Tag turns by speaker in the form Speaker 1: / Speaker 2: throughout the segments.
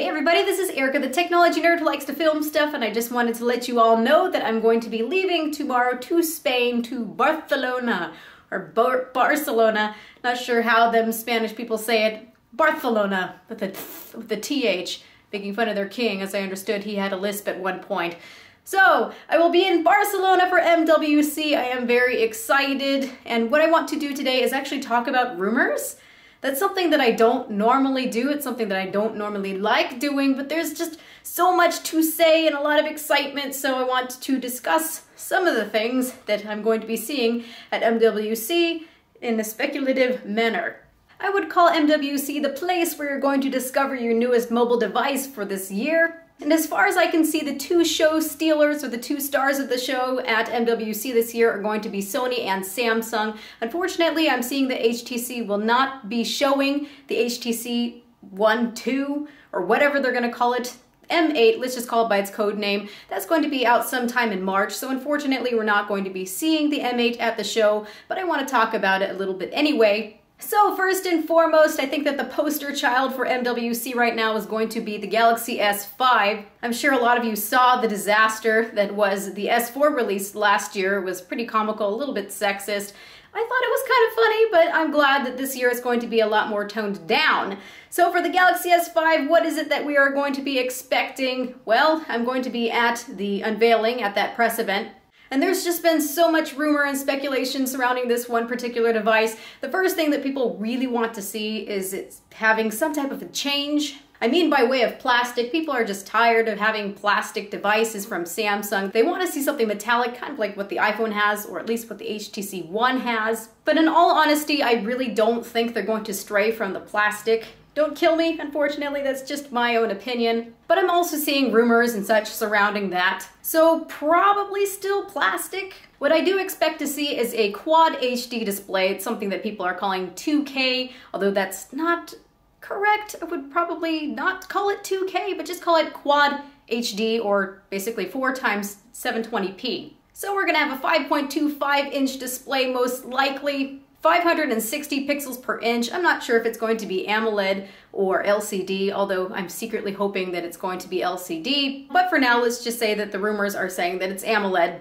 Speaker 1: Hey everybody, this is Erica, the technology nerd who likes to film stuff, and I just wanted to let you all know that I'm going to be leaving tomorrow to Spain, to Barcelona, or Barcelona. Not sure how them Spanish people say it. Barcelona, with the TH, making fun of their king, as I understood he had a lisp at one point. So, I will be in Barcelona for MWC. I am very excited, and what I want to do today is actually talk about rumors. That's something that I don't normally do. It's something that I don't normally like doing, but there's just so much to say and a lot of excitement, so I want to discuss some of the things that I'm going to be seeing at MWC in a speculative manner. I would call MWC the place where you're going to discover your newest mobile device for this year. And as far as I can see, the two show stealers, or the two stars of the show at MWC this year, are going to be Sony and Samsung. Unfortunately, I'm seeing the HTC will not be showing the HTC One 2, or whatever they're going to call it. M8, let's just call it by its code name. That's going to be out sometime in March, so unfortunately we're not going to be seeing the M8 at the show, but I want to talk about it a little bit anyway. So first and foremost, I think that the poster child for MWC right now is going to be the Galaxy S5. I'm sure a lot of you saw the disaster that was the S4 release last year. It was pretty comical, a little bit sexist. I thought it was kind of funny, but I'm glad that this year is going to be a lot more toned down. So for the Galaxy S5, what is it that we are going to be expecting? Well, I'm going to be at the unveiling at that press event. And there's just been so much rumor and speculation surrounding this one particular device. The first thing that people really want to see is it's having some type of a change. I mean by way of plastic. People are just tired of having plastic devices from Samsung. They want to see something metallic, kind of like what the iPhone has, or at least what the HTC One has. But in all honesty, I really don't think they're going to stray from the plastic. Don't kill me, unfortunately, that's just my own opinion. But I'm also seeing rumors and such surrounding that. So probably still plastic. What I do expect to see is a Quad HD display. It's something that people are calling 2K, although that's not correct. I would probably not call it 2K, but just call it Quad HD, or basically 4 times 720p. So we're gonna have a 5.25-inch display most likely. 560 pixels per inch. I'm not sure if it's going to be AMOLED or LCD, although I'm secretly hoping that it's going to be LCD. But for now, let's just say that the rumors are saying that it's AMOLED.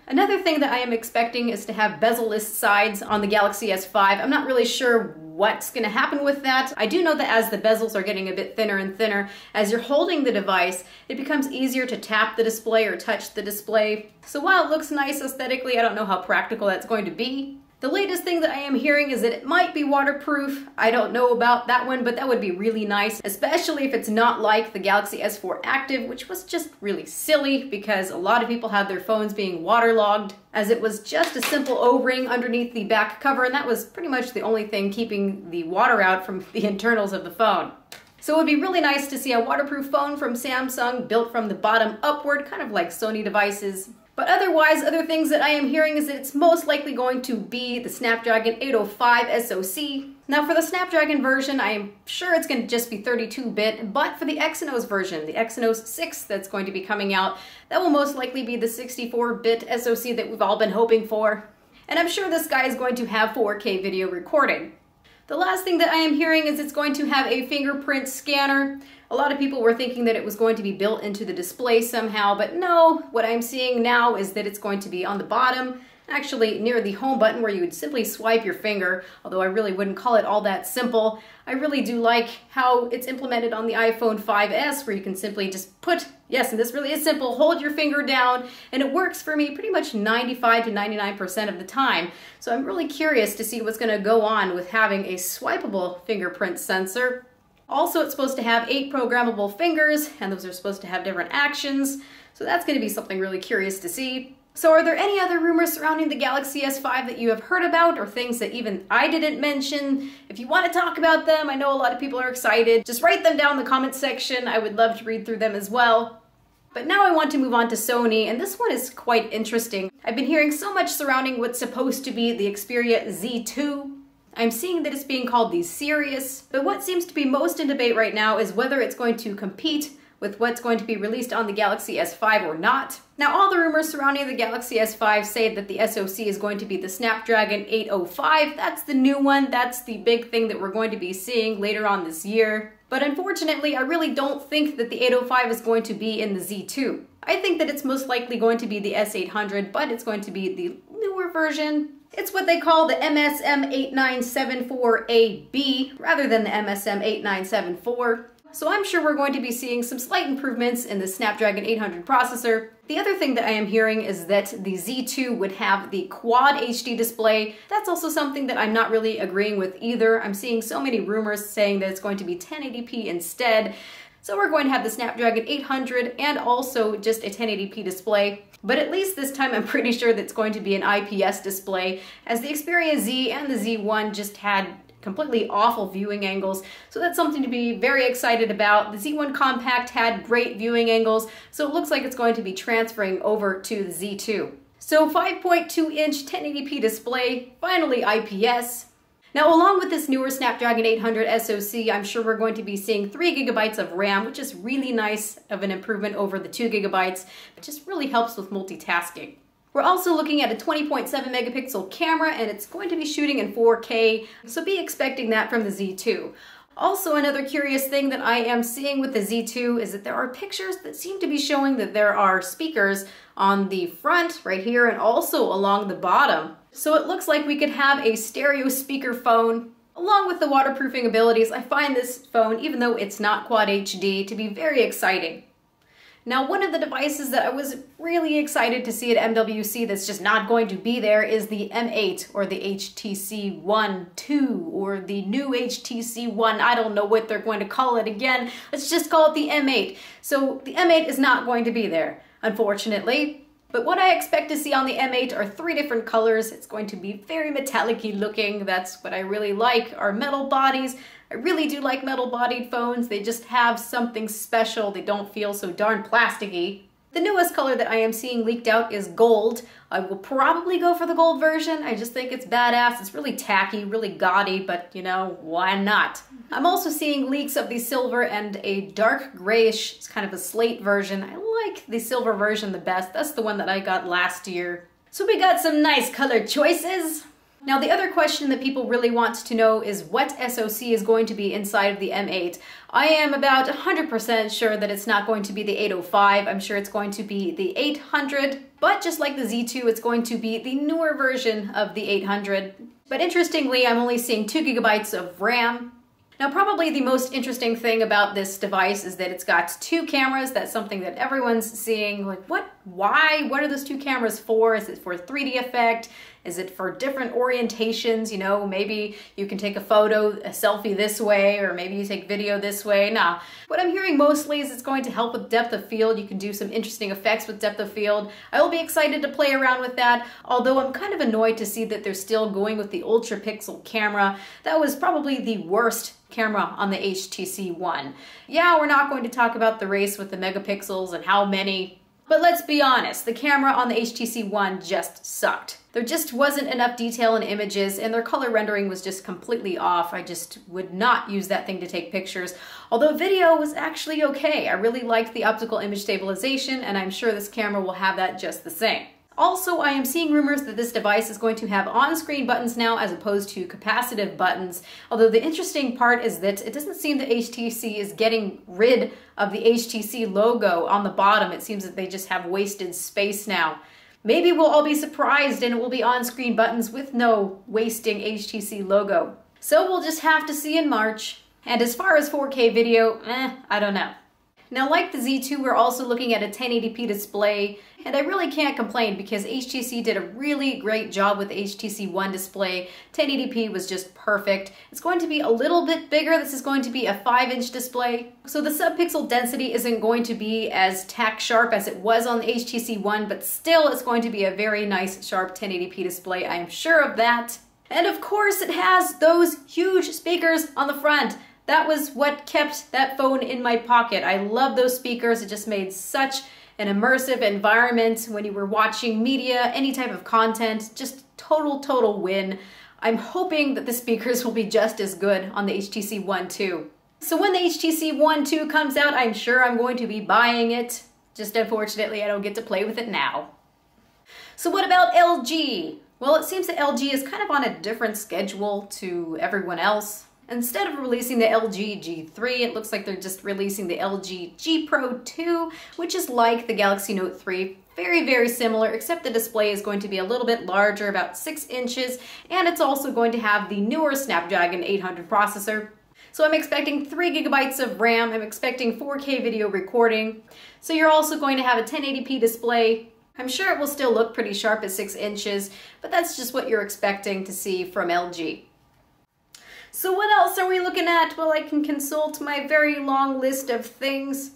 Speaker 1: Another thing that I am expecting is to have bezel-less sides on the Galaxy S5. I'm not really sure what's going to happen with that. I do know that as the bezels are getting a bit thinner and thinner, as you're holding the device, it becomes easier to tap the display or touch the display. So while it looks nice aesthetically, I don't know how practical that's going to be. The latest thing that I am hearing is that it might be waterproof. I don't know about that one, but that would be really nice, especially if it's not like the Galaxy S4 Active, which was just really silly because a lot of people had their phones being waterlogged, as it was just a simple O-ring underneath the back cover, and that was pretty much the only thing keeping the water out from the internals of the phone. So it would be really nice to see a waterproof phone from Samsung built from the bottom upward, kind of like Sony devices. But otherwise, other things that I am hearing is that it's most likely going to be the Snapdragon 805 SoC. Now for the Snapdragon version, I am sure it's going to just be 32-bit, but for the Exynos version, the Exynos 6 that's going to be coming out, that will most likely be the 64-bit SoC that we've all been hoping for. And I'm sure this guy is going to have 4K video recording. The last thing that I am hearing is it's going to have a fingerprint scanner. A lot of people were thinking that it was going to be built into the display somehow, but no, what I'm seeing now is that it's going to be on the bottom, actually near the home button where you would simply swipe your finger, although I really wouldn't call it all that simple. I really do like how it's implemented on the iPhone 5S, where you can simply just put, yes, and this really is simple, hold your finger down, and it works for me pretty much 95 to 99% of the time. So I'm really curious to see what's going to go on with having a swipeable fingerprint sensor. Also, it's supposed to have 8 programmable fingers, and those are supposed to have different actions, so that's going to be something really curious to see. So are there any other rumors surrounding the Galaxy S5 that you have heard about, or things that even I didn't mention? If you want to talk about them, I know a lot of people are excited, just write them down in the comments section. I would love to read through them as well. But now I want to move on to Sony, and this one is quite interesting. I've been hearing so much surrounding what's supposed to be the Xperia Z2. I'm seeing that it's being called the Sirius, but what seems to be most in debate right now is whether it's going to compete with what's going to be released on the Galaxy S5 or not. Now, all the rumors surrounding the Galaxy S5 say that the SoC is going to be the Snapdragon 805. That's the new one. That's the big thing that we're going to be seeing later on this year. But unfortunately, I really don't think that the 805 is going to be in the Z2. I think that it's most likely going to be the S800, but it's going to be the newer version. It's what they call the MSM8974AB rather than the MSM8974. So I'm sure we're going to be seeing some slight improvements in the Snapdragon 800 processor. The other thing that I am hearing is that the Z2 would have the Quad HD display. That's also something that I'm not really agreeing with either. I'm seeing so many rumors saying that it's going to be 1080p instead. So we're going to have the Snapdragon 800 and also just a 1080p display. But at least this time I'm pretty sure that it's going to be an IPS display, as the Xperia Z and the Z1 just had completely awful viewing angles, so that's something to be very excited about. The Z1 Compact had great viewing angles, so it looks like it's going to be transferring over to the Z2. So 5.2-inch 1080p display, finally IPS. Now, along with this newer Snapdragon 800 SoC, I'm sure we're going to be seeing 3 GB of RAM, which is really nice of an improvement over the 2 GB. It just really helps with multitasking. We're also looking at a 20.7 megapixel camera, and it's going to be shooting in 4K, so be expecting that from the Z2. Also, another curious thing that I am seeing with the Z2 is that there are pictures that seem to be showing that there are speakers on the front right here and also along the bottom. So it looks like we could have a stereo speaker phone. Along with the waterproofing abilities, I find this phone, even though it's not Quad HD, to be very exciting. Now, one of the devices that I was really excited to see at MWC that's just not going to be there is the M8 or the HTC One 2 or the new HTC One. I don't know what they're going to call it again. Let's just call it the M8. So the M8 is not going to be there, unfortunately. But what I expect to see on the M8 are 3 different colors. It's going to be very metallic-y looking. That's what I really like, are metal bodies. I really do like metal-bodied phones. They just have something special. They don't feel so darn plasticky. The newest color that I am seeing leaked out is gold. I will probably go for the gold version. I just think it's badass. It's really tacky, really gaudy, but you know, why not? I'm also seeing leaks of the silver and a dark grayish, it's kind of a slate version. I like the silver version the best. That's the one that I got last year. So we got some nice color choices. Now, the other question that people really want to know is what SoC is going to be inside of the M8. I am about 100% sure that it's not going to be the 805. I'm sure it's going to be the 800, but just like the Z2, it's going to be the newer version of the 800. But interestingly, I'm only seeing 2 GB of RAM. Now, probably the most interesting thing about this device is that it's got 2 cameras. That's something that everyone's seeing. Like, what? Why? What are those 2 cameras for? Is it for 3D effect? Is it for different orientations? You know, maybe you can take a photo, a selfie this way, or maybe you take video this way. Nah. What I'm hearing mostly is it's going to help with depth of field. You can do some interesting effects with depth of field. I will be excited to play around with that, although I'm kind of annoyed to see that they're still going with the ultra pixel camera. That was probably the worst camera on the HTC One. Yeah, we're not going to talk about the race with the megapixels and how many, but let's be honest, the camera on the HTC One just sucked. There just wasn't enough detail in images, and their color rendering was just completely off. I just would not use that thing to take pictures, although video was actually okay. I really liked the optical image stabilization, and I'm sure this camera will have that just the same. Also, I am seeing rumors that this device is going to have on-screen buttons now as opposed to capacitive buttons, although the interesting part is that it doesn't seem that HTC is getting rid of the HTC logo on the bottom. It seems that they just have wasted space now. Maybe we'll all be surprised and it will be on-screen buttons with no wasting HTC logo. So we'll just have to see in March. And as far as 4K video, I don't know. Now, like the Z2, we're also looking at a 1080p display, and I really can't complain because HTC did a really great job with the HTC One display. 1080p was just perfect. It's going to be a little bit bigger. This is going to be a 5-inch display, so the subpixel density isn't going to be as tack sharp as it was on the HTC One, but still it's going to be a very nice, sharp 1080p display. I am sure of that. And of course, it has those huge speakers on the front. That was what kept that phone in my pocket. I love those speakers. It just made such an immersive environment when you were watching media, any type of content, just total win. I'm hoping that the speakers will be just as good on the HTC One too. So when the HTC One 2 comes out, I'm sure I'm going to be buying it. Just unfortunately, I don't get to play with it now. So what about LG? Well, it seems that LG is kind of on a different schedule to everyone else. Instead of releasing the LG G3, it looks like they're just releasing the LG G Pro 2, which is like the Galaxy Note 3. Very, very similar, except the display is going to be a little bit larger, about 6 inches, and it's also going to have the newer Snapdragon 800 processor. So I'm expecting 3 gigabytes of RAM, I'm expecting 4K video recording. So you're also going to have a 1080p display. I'm sure it will still look pretty sharp at 6 inches, but that's just what you're expecting to see from LG. So what else are we looking at? Well, I can consult my very long list of things.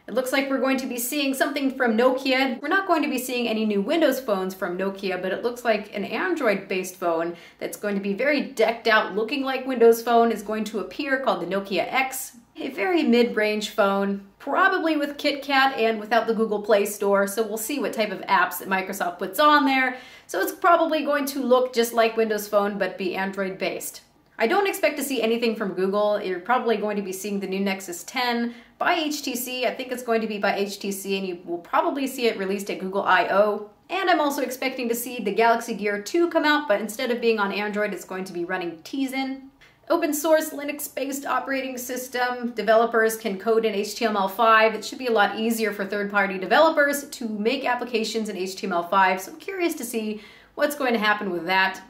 Speaker 1: It looks like we're going to be seeing something from Nokia. We're not going to be seeing any new Windows phones from Nokia, but it looks like an Android-based phone that's going to be very decked out, looking like Windows Phone is going to appear, called the Nokia X. A very mid-range phone, probably with KitKat and without the Google Play Store, so we'll see what type of apps that Microsoft puts on there. So it's probably going to look just like Windows Phone, but be Android-based. I don't expect to see anything from Google. You're probably going to be seeing the new Nexus 10 by HTC. I think it's going to be by HTC, and you will probably see it released at Google I/O. And I'm also expecting to see the Galaxy Gear 2 come out, but instead of being on Android, it's going to be running Tizen. Open source Linux-based operating system. Developers can code in HTML5. It should be a lot easier for third-party developers to make applications in HTML5, so I'm curious to see what's going to happen with that.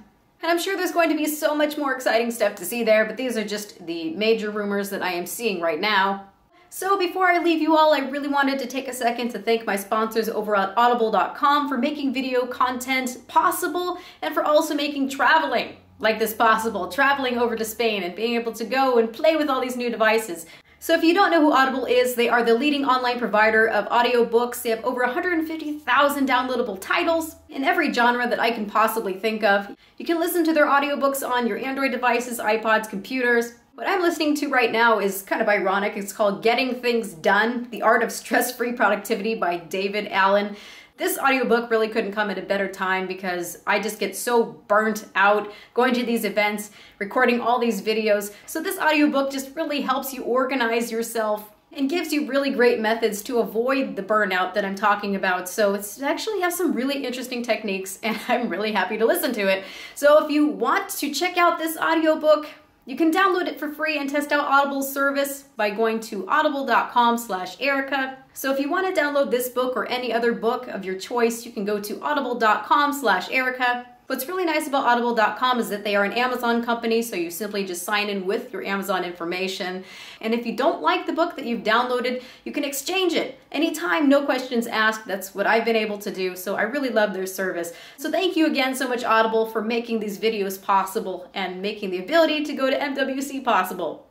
Speaker 1: And I'm sure there's going to be so much more exciting stuff to see there, but these are just the major rumors that I am seeing right now. So before I leave you all, I really wanted to take a second to thank my sponsors over at audible.com for making video content possible and for also making traveling like this possible, traveling over to Spain and being able to go and play with all these new devices. So if you don't know who Audible is, they are the leading online provider of audiobooks. They have over 150,000 downloadable titles in every genre that I can possibly think of. You can listen to their audiobooks on your Android devices, iPods, computers. What I'm listening to right now is kind of ironic. It's called Getting Things Done, The Art of Stress-Free Productivity by David Allen. This audiobook really couldn't come at a better time because I just get so burnt out going to these events, recording all these videos. So this audiobook just really helps you organize yourself and gives you really great methods to avoid the burnout that I'm talking about. So it's actually has some really interesting techniques, and I'm really happy to listen to it. So if you want to check out this audiobook, you can download it for free and test out Audible's service by going to audible.com/Erica. So if you want to download this book or any other book of your choice, you can go to audible.com/Erica. What's really nice about audible.com is that they are an Amazon company, so you simply just sign in with your Amazon information. And if you don't like the book that you've downloaded, you can exchange it anytime, no questions asked. That's what I've been able to do, so I really love their service. So thank you again so much, Audible, for making these videos possible and making the ability to go to MWC possible.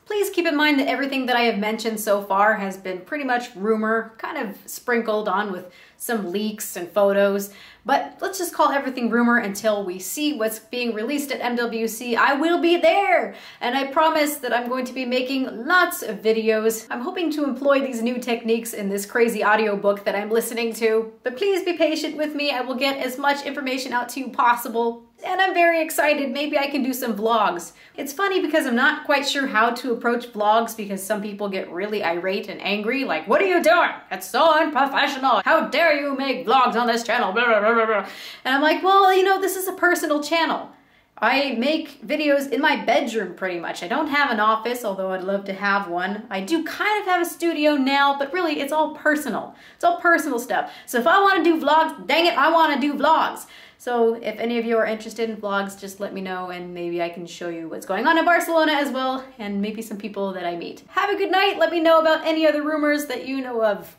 Speaker 1: Please keep in mind that everything that I have mentioned so far has been pretty much rumor, kind of sprinkled on with some leaks and photos, but let's just call everything rumor until we see what's being released at MWC. I will be there, and I promise that I'm going to be making lots of videos. I'm hoping to employ these new techniques in this crazy audiobook that I'm listening to, but please be patient with me. I will get as much information out to you possible. And I'm very excited. Maybe I can do some vlogs. It's funny because I'm not quite sure how to approach vlogs because some people get really irate and angry, like, what are you doing? It's so unprofessional. How dare you make vlogs on this channel? Blah, blah, blah, blah. And I'm like, well, you know, this is a personal channel. I make videos in my bedroom pretty much. I don't have an office, although I'd love to have one. I do kind of have a studio now, but really it's all personal. It's all personal stuff. So if I want to do vlogs, dang it, I want to do vlogs. So if any of you are interested in vlogs, just let me know and maybe I can show you what's going on in Barcelona as well, and maybe some people that I meet. Have a good night. Let me know about any other rumors that you know of.